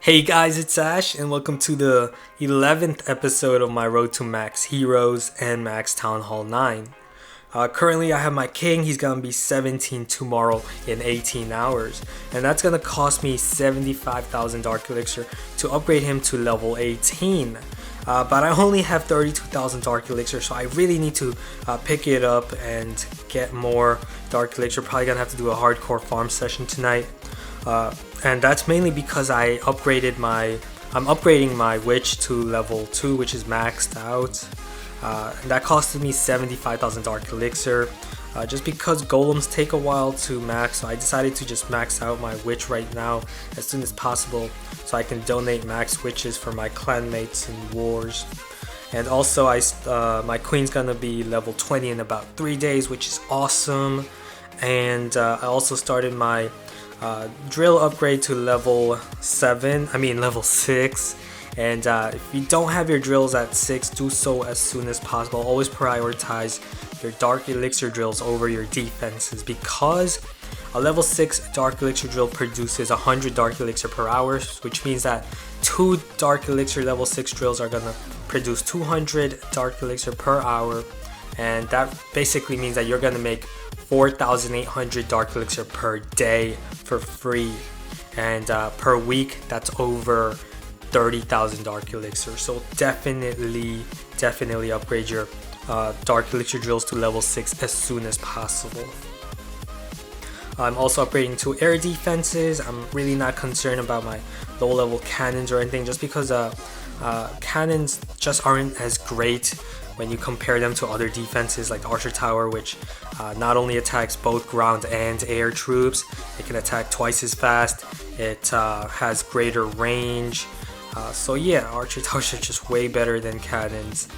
Hey guys, it's Ash and welcome to the 11th episode of my Road to Max Heroes and Max Town Hall 9. Currently I have my king. He's gonna be 17 tomorrow in 18 hours, and that's gonna cost me 75,000 Dark Elixir to upgrade him to level 18. But I only have 32,000 Dark Elixir, so I really need to pick it up and get more Dark Elixir. Probably gonna have to do a hardcore farm session tonight. And that's mainly because I'm upgrading my witch to level 2, which is maxed out. That costed me 75,000 Dark Elixir. Just because golems take a while to max, so I decided to just max out my witch right now as soon as possible, so I can donate max witches for my clanmates in wars. And also, my queen's gonna be level 20 in about 3 days, which is awesome. And I also started my drill upgrade to level 6. And if you don't have your drills at 6, do so as soon as possible. Always prioritize your Dark Elixir drills over your defenses, because a level 6 Dark Elixir drill produces 100 Dark Elixir per hour, which means that 2 Dark Elixir level 6 drills are gonna produce 200 Dark Elixir per hour, and that basically means that you're gonna make 4,800 Dark Elixir per day for free, and per week that's over 30,000 Dark Elixir. So definitely upgrade your Dark Elixir drills to level 6 as soon as possible. I'm also upgrading to air defenses. I'm really not concerned about my low level cannons or anything, just because cannons just aren't as great when you compare them to other defenses like Archer Tower, which not only attacks both ground and air troops, it can attack twice as fast, it has greater range. So yeah, Archer Towers are just way better than cannons.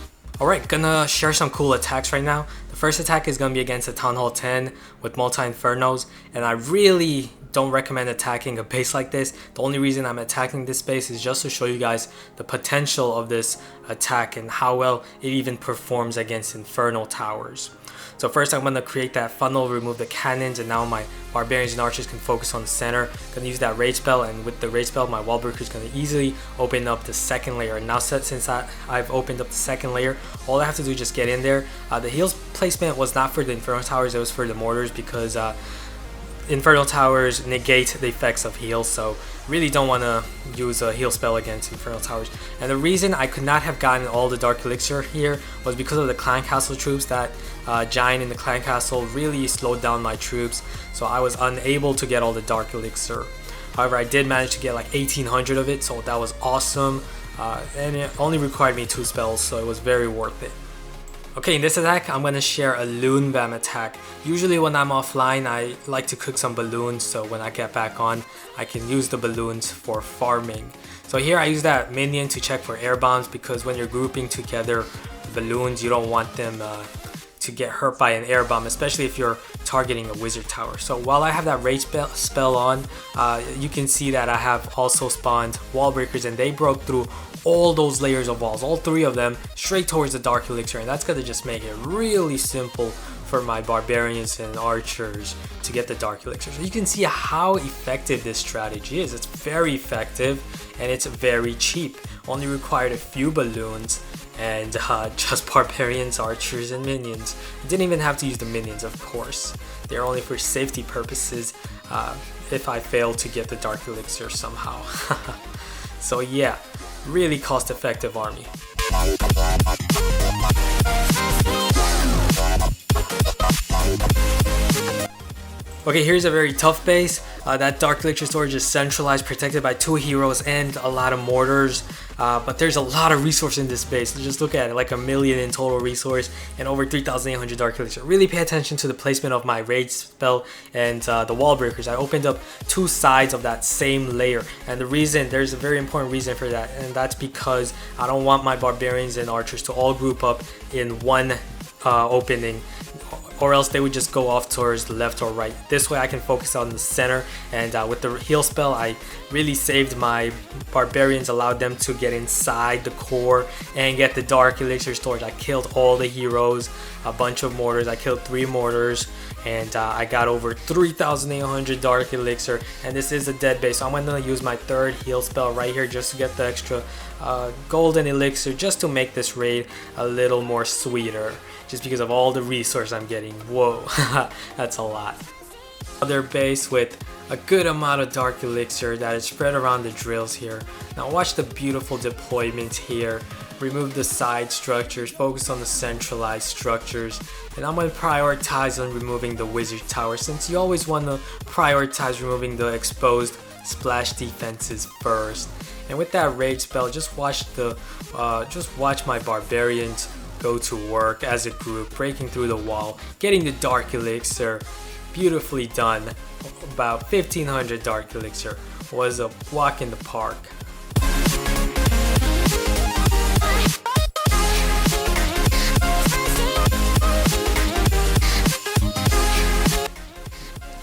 Alright, gonna share some cool attacks right now. The first attack is gonna be against the Town Hall 10 with multi-infernos, and I really don't recommend attacking a base like this. The only reason I'm attacking this base is just to show you guys the potential of this attack and how well it even performs against Inferno towers. So first I'm going to create that funnel, remove the cannons, and now my barbarians and archers can focus on the center. I'm going to use that rage spell, and with the rage spell my wall breaker is going to easily open up the second layer. And now since I've opened up the second layer, all I have to do is just get in there. The heals placement was not for the Inferno towers, it was for the mortars, because Inferno towers negate the effects of heals, so really don't want to use a heal spell against Inferno towers. And the reason I could not have gotten all the Dark Elixir here was because of the Clan Castle troops. That giant in the Clan Castle really slowed down my troops, so I was unable to get all the Dark Elixir. However, I did manage to get like 1,800 of it, so that was awesome, and it only required me 2 spells, so it was very worth it. Okay, in this attack, I'm going to share a Loon BAM attack. Usually when I'm offline, I like to cook some balloons, so when I get back on, I can use the balloons for farming. So here I use that minion to check for air bombs, because when you're grouping together balloons, you don't want them to get hurt by an air bomb, especially if you're targeting a wizard tower. So while I have that rage spell on, you can see that I have also spawned wall breakers, and they broke through all those layers of walls, all 3 of them, straight towards the Dark Elixir, and that's gonna just make it really simple for my barbarians and archers to get the Dark Elixir. So you can see how effective this strategy is. It's very effective and it's very cheap. Only required a few balloons and just barbarians, archers, and minions. I didn't even have to use the minions, of course. They're only for safety purposes if I fail to get the Dark Elixir somehow. So yeah, really cost-effective army. Okay, here's a very tough base. That Dark Elixir storage is centralized, protected by 2 heroes and a lot of mortars. But there's a lot of resource in this base. Just look at it, like 1 million in total resource and over 3,800 Dark Elixir. Really pay attention to the placement of my rage spell and the wall breakers. I opened up 2 sides of that same layer, and there's a very important reason for that, and that's because I don't want my barbarians and archers to all group up in one opening or else they would just go off towards the left or right. This way I can focus on the center, and with the heal spell I really saved my barbarians, allowed them to get inside the core and get the dark elixir storage. I killed all the heroes, a bunch of mortars. I killed 3 mortars, and I got over 3,800 dark elixir, and this is a dead base, so I'm going to use my 3rd heal spell right here just to get the extra golden elixir, just to make this raid a little more sweeter, just because of all the resource I'm getting. Whoa, that's a lot. Another base with a good amount of dark elixir that is spread around the drills here. Now watch the beautiful deployment here. Remove the side structures, focus on the centralized structures, and I'm going to prioritize on removing the wizard tower, since you always want to prioritize removing the exposed splash defenses first. And with that rage spell, just watch my barbarians go to work as a group, breaking through the wall, getting the dark elixir. Beautifully done. About 1,500 dark elixir was a walk in the park.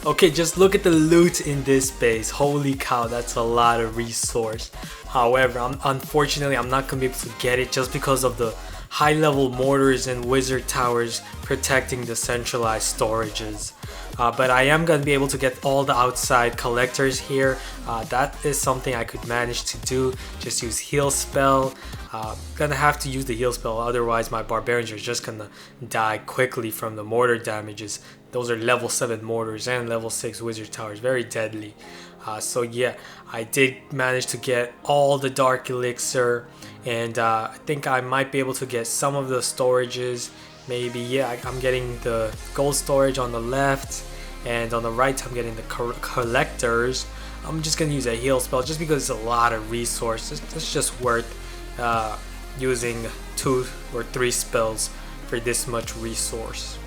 Okay, just look at the loot in this base. Holy cow, that's a lot of resource. However, unfortunately, I'm not going to be able to get it just because of the high level mortars and wizard towers protecting the centralized storages. But I am going to be able to get all the outside collectors here. That is something I could manage to do. Just use heal spell. Gonna have to use the heal spell, otherwise my barbarians are just gonna die quickly from the mortar damages. Those are level 7 mortars and level 6 wizard towers, very deadly. So yeah, I did manage to get all the dark elixir, and I think I might be able to get some of the storages. Maybe, yeah, I'm getting the gold storage on the left, and on the right I'm getting the collectors. I'm just gonna use a heal spell just because it's a lot of resources. It's just worth using 2 or 3 spells for this much resource.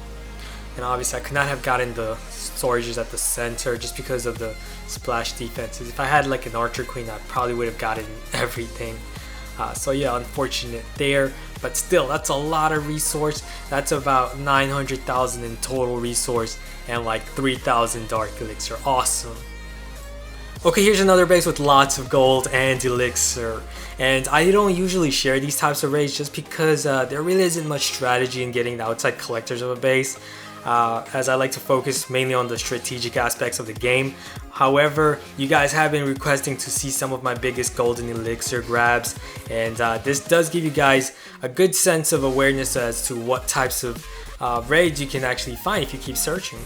And obviously I could not have gotten the storages at the center just because of the splash defenses. If I had like an archer queen, I probably would have gotten everything. So yeah, unfortunate there, but still, that's a lot of resource. That's about 900,000 in total resource and like 3,000 dark elixir. Awesome. Okay, here's another base with lots of gold and elixir, and I don't usually share these types of raids just because there really isn't much strategy in getting the outside collectors of a base, as I like to focus mainly on the strategic aspects of the game. However, you guys have been requesting to see some of my biggest golden elixir grabs, and this does give you guys a good sense of awareness as to what types of raids you can actually find if you keep searching.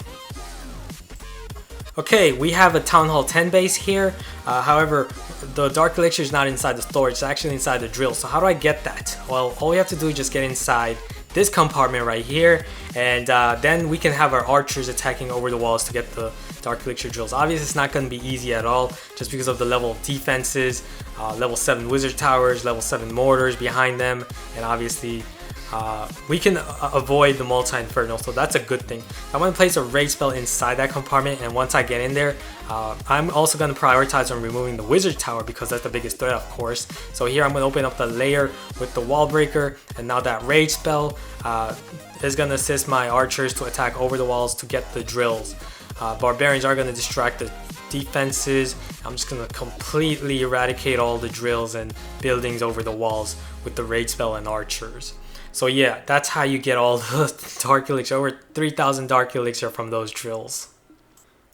Okay, we have a Town Hall 10 base here. However, the dark elixir is not inside the storage, it's actually inside the drill. So how do I get that? Well, all we have to do is just get inside this compartment right here, and then we can have our archers attacking over the walls to get the dark elixir drills. Obviously, it's not going to be easy at all just because of the level of defenses, level 7 wizard towers, level 7 mortars behind them, and obviously we can avoid the multi-inferno, so that's a good thing. I'm going to place a rage spell inside that compartment, and once I get in there, I'm also going to prioritize on removing the wizard tower because that's the biggest threat, of course. So here I'm going to open up the layer with the wall breaker, and now that rage spell is going to assist my archers to attack over the walls to get the drills. Barbarians are going to distract the defenses. I'm just going to completely eradicate all the drills and buildings over the walls with the rage spell and archers. So yeah, that's how you get all the dark elixir, over 3,000 dark elixir from those drills.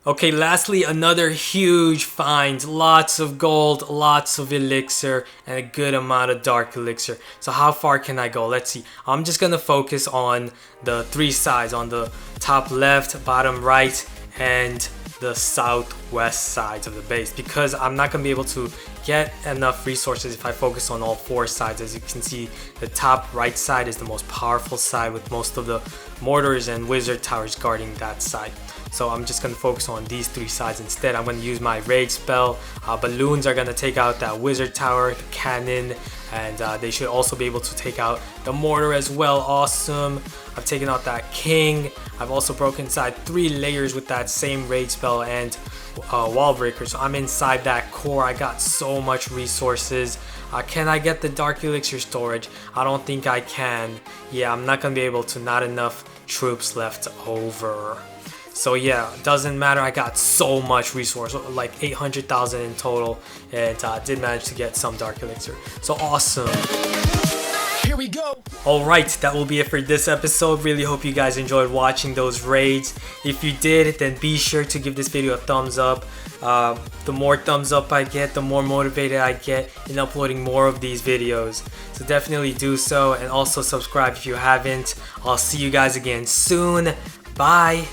Okay, lastly, another huge find. Lots of gold, lots of elixir, and a good amount of dark elixir. So how far can I go? Let's see. I'm just going to focus on the 3 sides, on the top left, bottom right, and the southwest sides of the base, because I'm not going to be able to get enough resources if I focus on all 4 sides. As you can see, the top right side is the most powerful side with most of the mortars and wizard towers guarding that side. So I'm just going to focus on these 3 sides instead. I'm going to use my rage spell. Balloons are going to take out that wizard tower, the cannon, and they should also be able to take out the mortar as well. Awesome. I've taken out that king. I've also broken inside 3 layers with that same rage spell and wall breaker. So I'm inside that core. I got so so much resources. Can I get the Dark Elixir storage? I don't think I can. Yeah, I'm not gonna be able to. Not enough troops left over. So yeah, doesn't matter. I got so much resource, like 800,000 in total, and did manage to get some Dark Elixir. So awesome. Here we go. Alright, that will be it for this episode. Really hope you guys enjoyed watching those raids. If you did, then be sure to give this video a thumbs up. The more thumbs up I get, the more motivated I get in uploading more of these videos. So definitely do so, and also subscribe if you haven't. I'll see you guys again soon. Bye.